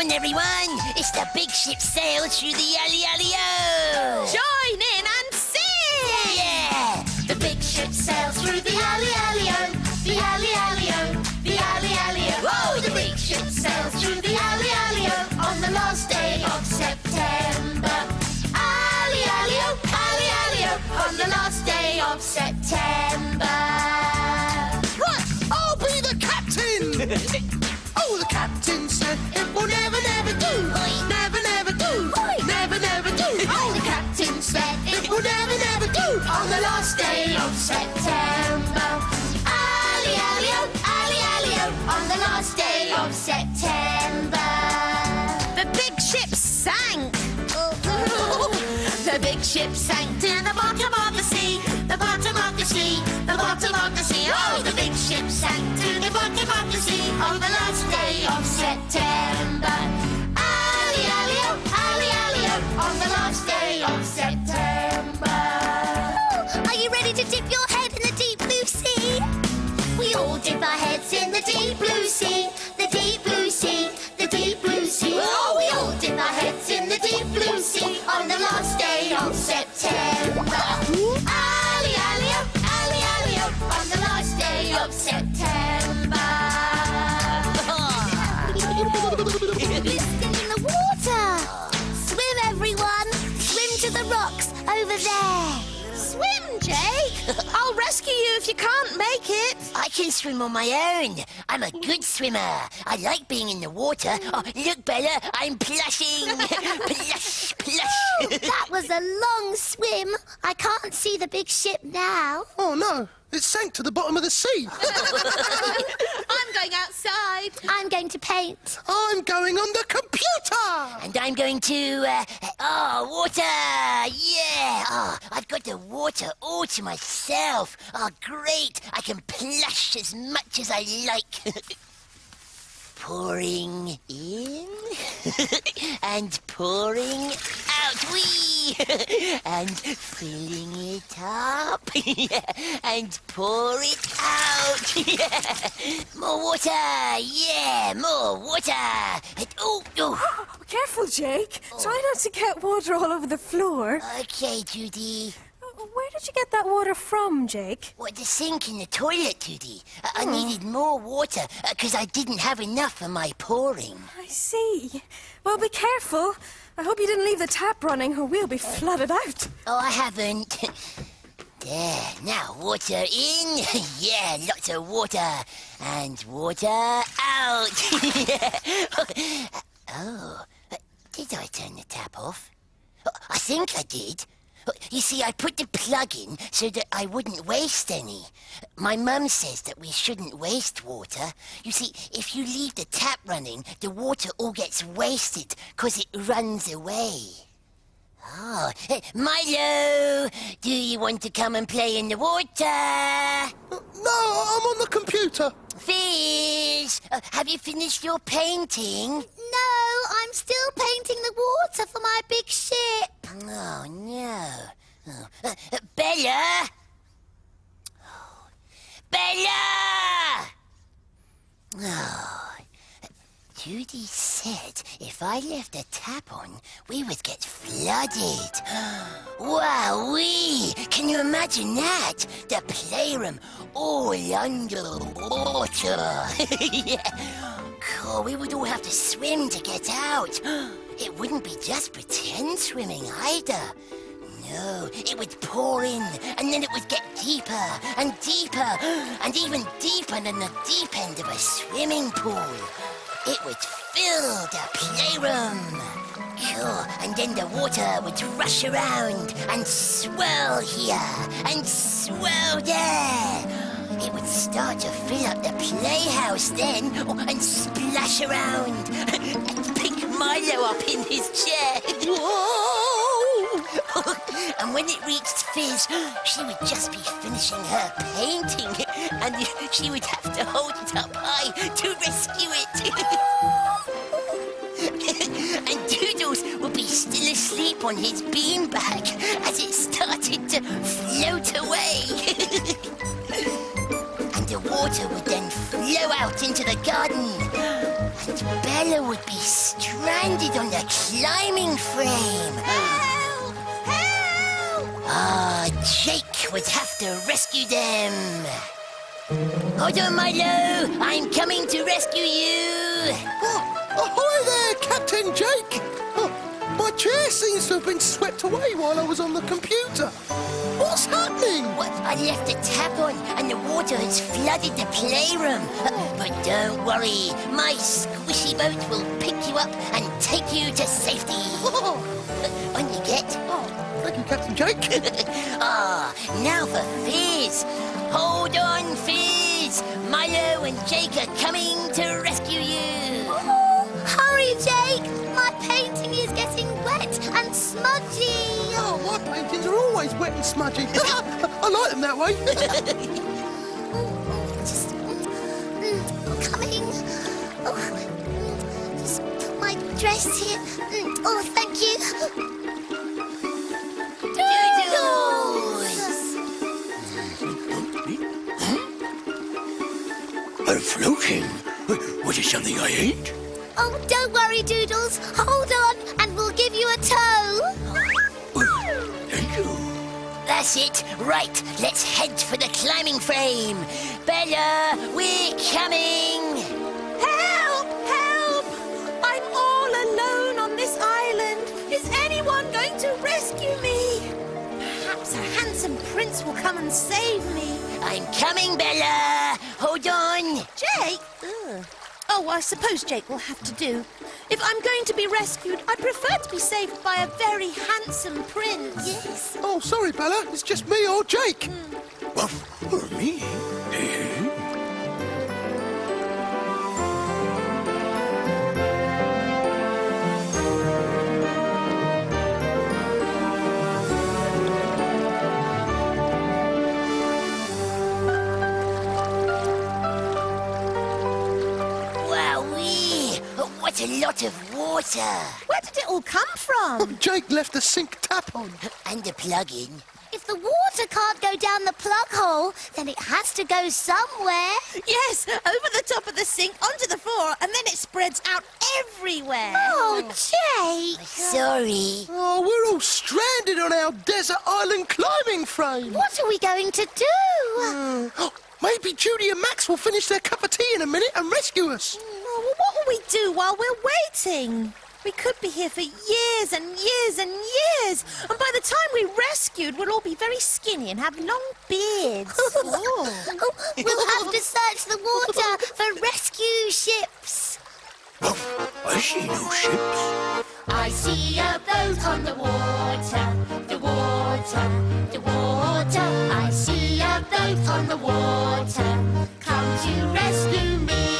on, everyone! It's the big ship sail through the alley-alley-o! Join in and sing! Yeah! The big ship sails through the alley-alley-o, the alley-alley-o, the alley-alley-o. Whoa! The big ship sails through the alley-alley-o on the last day of September. Alley-alley-o, alley-alley-o on the last day of September. Right, I'll be the captain! Oh, the captain said it will never, never do. Never, never do. Never, never do. Oh, the captain said it will never, never do on the last day of September. Alley-alley-o, alley-alley-o on the last day of September. The big ship sank. The big ship sank to the bottom of the sea, the bottom of the sea, the bottom of the sea. Oh, the big ship sank to the bottom of the sea on the last day of September. Alley-alley-o, alley-alley-o on the last day of September. Are you ready to dip your head in the deep blue sea? We all dip our heads in the deep blue sea, the deep blue sea, the deep blue sea. Oh, we all dip our heads in the deep blue sea on the last day of September. Alley-alley-o, alley-alley-o on the last day of September. Still in the water. Swim, everyone. Swim to the rocks over there. Swim, Jake. I'll rescue you if you can't make it. I can swim on my own. I'm a good swimmer. I like being in the water. Oh, look, Bella, I'm plushing. Plush, plush. That was a long swim. I can't see the big ship now. Oh, no, it sank to the bottom of the sea. I'm going outside. I'm going to paint. I'm going on the computer. And I'm going to, water! Yeah! Oh, I've got the water all to myself. Oh, great! I can plush as much as I like. Pouring in and pouring out, wee! And filling it up, yeah, and pour it out, yeah. More water, yeah, more water. Oh. Careful, Jake. Try not to get water all over the floor. Okay, Judy. Where did you get that water from, Jake? What, the sink in the toilet, Judy? I needed more water because I didn't have enough for my pouring. I see. Well, be careful. I hope you didn't leave the tap running or we'll be flooded out. Oh, I haven't. There, now water in. Yeah, lots of water. And water out. Yeah. Oh, did I turn the tap off? I think I did. You see, I put the plug in so that I wouldn't waste any. My mum says that we shouldn't waste water. You see, if you leave the tap running, the water all gets wasted 'cause it runs away. Oh, Milo, do you want to come and play in the water? No, I'm on the computer. Fish, have you finished your painting? No, I'm still painting the water for my big ship. Oh, no. Oh. Bella! Oh. Bella! Oh. Judy said if I left the tap on, we would get flooded. Wowee! Can you imagine that? The playroom all under water. Yeah. Cool, we would all have to swim to get out. It wouldn't be just pretend swimming either. No, it would pour in, and then it would get deeper and deeper, and even deeper than the deep end of a swimming pool. It would fill the playroom. Cool, and then the water would rush around and swirl here and swirl there. It would start to fill up the playhouse then, and splash around, and pick Milo up in his chair. Whoa! And when it reached Fizz, she would just be finishing her painting, and she would have to hold it up high to rescue it. And Doodles would be still asleep on his beanbag as it started to float away. And the water would then flow out into the garden, and Bella would be stranded stranded on the climbing frame. Help! Help! Ah, Jake would have to rescue them. Hold on, Milo. I'm coming to rescue you. Ahoy there, Captain Jake! Oh, my chair seems to have been swept away while I was on the computer. What's happening? What? I left the tap on and the water has flooded the playroom. But don't worry, my squishy boat will pick you up and take you to safety. On you get. Thank you, Captain Jake. Ah, now for Fizz. Hold on, Fizz. Milo and Jake are coming to rescue you. Oh, hurry, Jake! My painting is getting wet and smudgy. Oh, my paintings are always wet and smudgy. I like them that way. Just coming. Oh, just put my dress here. Oh, thank you. I'm floating. Was it something I ate? Oh, don't worry, Doodles. Hold on, and we'll give you a tow. Thank you. That's it. Right, let's head for the climbing frame. Bella, we're coming. Help! Help! I'm all alone on this island. Is anyone going to rescue me? Perhaps a handsome prince will come and save me. I'm coming, Bella. Hold on. Jake? Ugh. Oh, I suppose Jake will have to do. If I'm going to be rescued, I prefer to be saved by a very handsome prince. Yes. Oh, sorry, Bella. It's just me or Jake. Well, or me. Wowee! What a lot of water. Where did it all come from? Jake left the sink tap on. And the plug-in. If the water can't go down the plug hole, then it has to go somewhere. Yes, over the top of the sink, onto the floor, and then it spreads out everywhere. Oh, Jake! Sorry. Oh, we're all stranded on our desert island climbing frame. What are we going to do? Oh, maybe Judy and Max will finish their cup of tea in a minute and rescue us. Oh, well, what will we do while we're waiting? We could be here for years and years and years. And by the time we're rescued, we'll all be very skinny and have long beards. Oh, we'll have to search the water for rescue ships. Well, I see no ships. I see a boat on the water, the water, the water. I see a boat on the water, come to rescue me.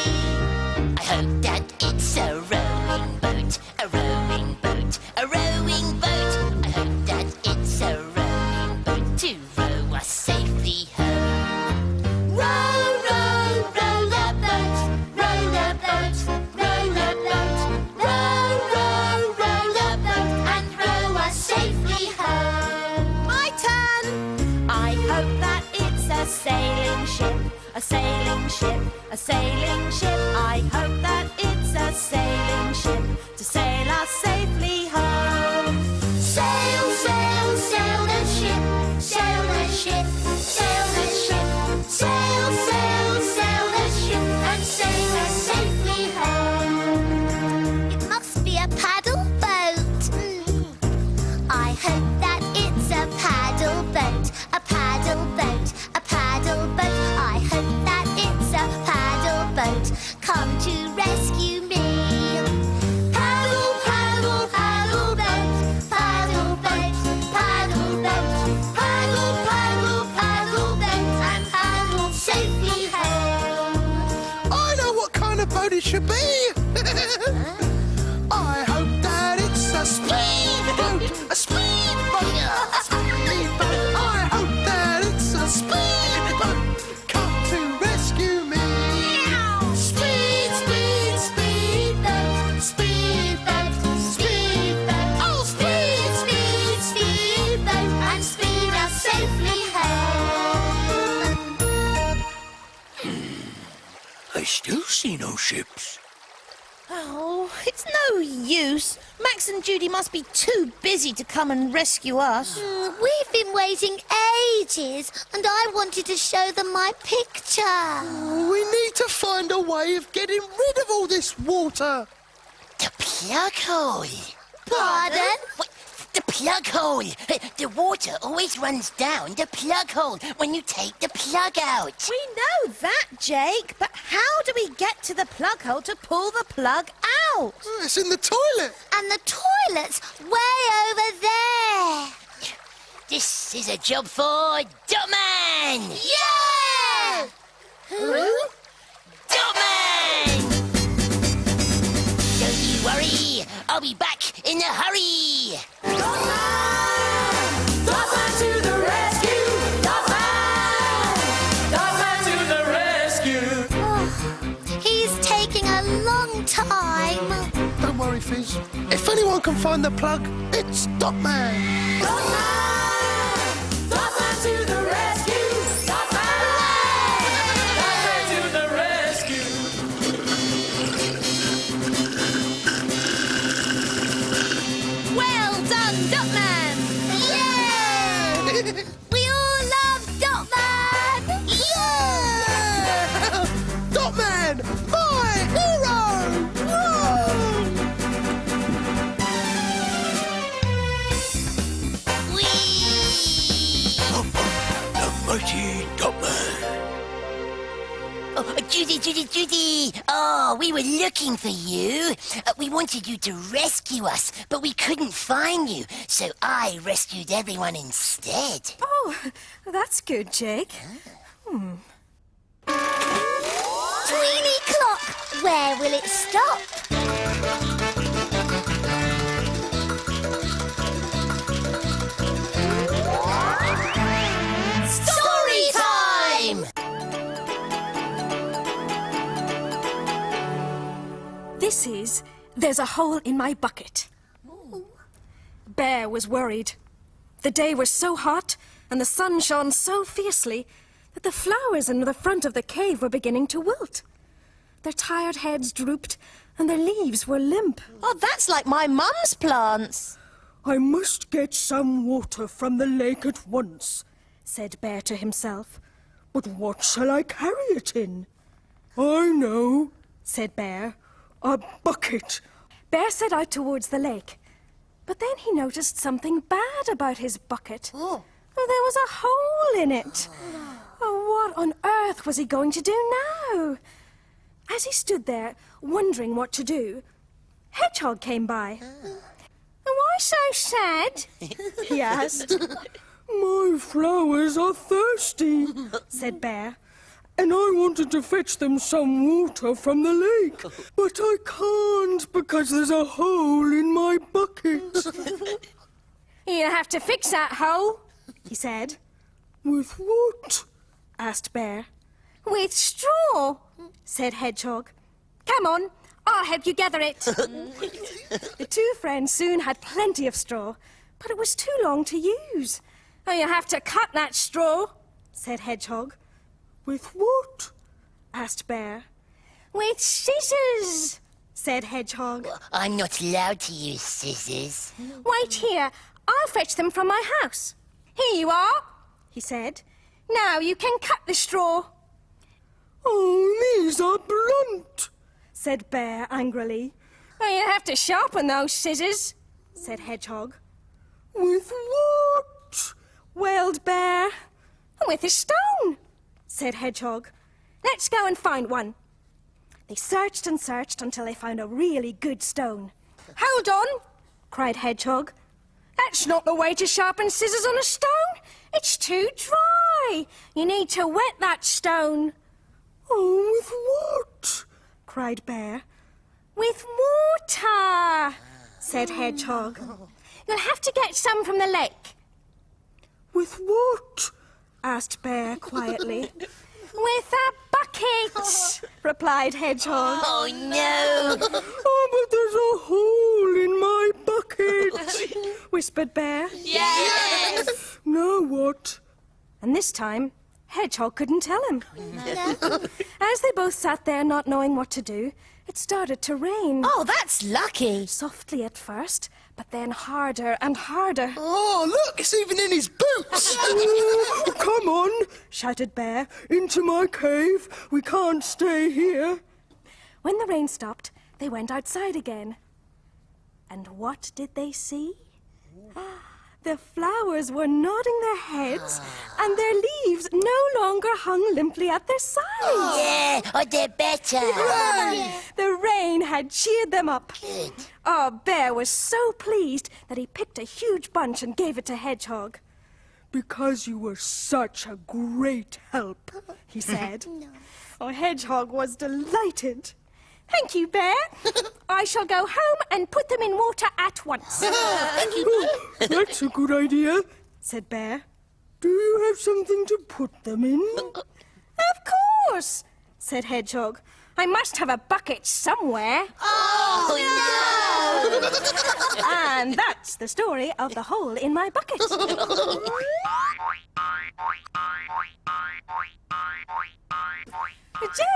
I hope that it's a rowing boat, a rowing boat, a rowing boat. I hope that it's a rowing boat to row us safely home. Row, row, row the boat, row the boat, row the boat. Row, row, row the boat and row us safely home. My turn. I hope that it's a sailing ship, a sailing ship, a sailing ship. I hope that it's a sailing ship to sail us safely home. Sail, sail, sail the ship, sail the ship, sail the ship. Sail, sail, sail the ship and sail us safely home. It must be a paddle boat. I hope that it's a paddle boat, a paddle boat, a paddle boat. I hope that it's a paddle boat. Come to rescue me. Paddle, paddle, paddle boat, paddle boat, paddle boat. Paddle, paddle, paddle boat and paddle safely home. I know what kind of boat it should be. I hope that it's a speedboat, a speedboat, a speedboat. I hope that it's a speedboat. Come to rescue me. Speed, speed, speedboat, speedboat, speedboat. Oh, speed, speed, speedboat and speed us safely home. I still see no ships. Oh, it's no use. Max and Judy must be too busy to come and rescue us. We've been waiting ages, and I wanted to show them my picture. We need to find a way of getting rid of all this water. The plug hole. Pardon? What? The plug hole. The water always runs down the plug hole when you take the plug out. We know that, Jake, but how do we get to the plug hole to pull the plug out? It's in the toilet. And the toilet's way over there. This is a job for Dotman. Yeah! Who? Dotman! Don't you worry, I'll be back in a hurry. Dotman to the rescue! Dotman to the rescue! Oh, he's taking a long time. Don't worry, Fizz. If anyone can find the plug, it's Dotman. Dotman to the rescue! Dotman to the rescue! Well done, Dotman! Yeah! We all love Dotman! Yeah! Dotman, my hero! The mighty Dotman. Oh, Judy. Oh, we were looking for you. We wanted you to rescue us, but we couldn't find you, so I rescued everyone instead. Oh, that's good, Jake. Tweenie clock! Where will it stop? Story time! This is There's a Hole in My Bucket. Bear was worried. The day was so hot and the sun shone so fiercely that the flowers in the front of the cave were beginning to wilt. Their tired heads drooped and their leaves were limp. Oh, that's like my mum's plants. I must get some water from the lake at once, said Bear to himself. But what shall I carry it in? I know, said Bear. A bucket. Bear set out towards the lake. But then he noticed something bad about his bucket. Oh, there was a hole in it. Oh, what on earth was he going to do now? As he stood there, wondering what to do, Hedgehog came by. Am I so sad? He asked. My flowers are thirsty, said Bear, and I wanted to fetch them some water from the lake, but I can't because there's a hole in my bucket. You have to fix that hole, he said. With what? Asked Bear. With straw, said Hedgehog. Come on, I'll help you gather it. The two friends soon had plenty of straw, but it was too long to use. Oh, you have to cut that straw, said Hedgehog. With what? Asked Bear. With scissors, said Hedgehog. I'm not allowed to use scissors. Wait here, I'll fetch them from my house. Here you are, he said. Now you can cut the straw. Oh, these are blunt, said Bear angrily. Oh, you have to sharpen those scissors, said Hedgehog. With what? Wailed Bear. With a stone, said Hedgehog. Let's go and find one. They searched and searched until they found a really good stone. Hold on, cried Hedgehog. That's not the way to sharpen scissors on a stone. It's too dry. You need to wet that stone. Oh, with what? Cried Bear. With water, said Hedgehog. You'll have to get some from the lake. With what? Asked Bear quietly. With a bucket, replied Hedgehog. Oh, no! Oh, but there's a hole in my bucket, whispered Bear. Yes! Now what? And this time, Hedgehog couldn't tell him. As they both sat there not knowing what to do, It started to rain. Oh, that's lucky. Softly at first, but then harder and harder. Oh, look, it's even in his boots. Oh, come on, shouted Bear. Into my cave. We can't stay here. When the rain stopped, they went outside again. And what did they see? The flowers were nodding their heads, and their leaves no longer hung limply at their sides. Yeah, or they're better. The rain had cheered them up. Good. Oh, Bear was so pleased that he picked a huge bunch and gave it to Hedgehog. Because you were such a great help, he said. Oh, Hedgehog was delighted. Thank you, Bear. I shall go home and put them in water at once. Thank you. That's a good idea, said Bear. Do you have something to put them in? Of course, said Hedgehog. I must have a bucket somewhere. Oh, no! And that's the story of the hole in my bucket.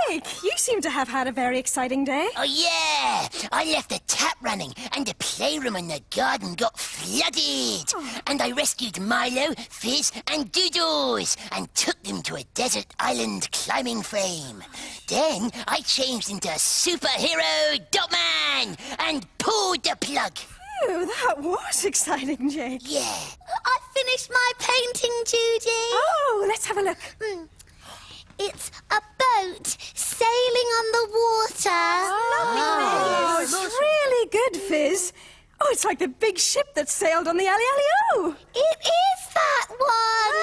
Jake, you seem to have had a very exciting day. Oh, yeah! I left the tap running, and the playroom in the garden got flooded. And I rescued Milo, Fizz, and Doodles, and took them to a desert island climbing frame. Then I changed into superhero Dotman and pulled the plug. Phew, that was exciting, Jake. Yeah. I finished my painting, Judy. Oh, let's have a look. It's a boat sailing on the water. Oh, it's really good, Fizz. Oh, it's like the big ship that sailed on the Ali-Ali-O. It is that one.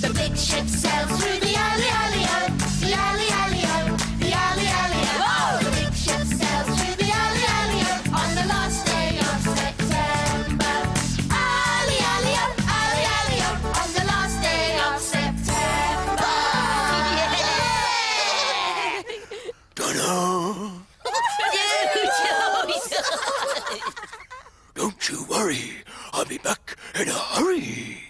The big ship sails through the alley-alley-o, the alley-alley-o, the alley-alley-o. Oh! The big ship sails through the alley-alley-o on the last day of September. Alley-alley-o, alley-alley-o on the last day of September. Ta-da! Don't you worry. I'll be back in a hurry.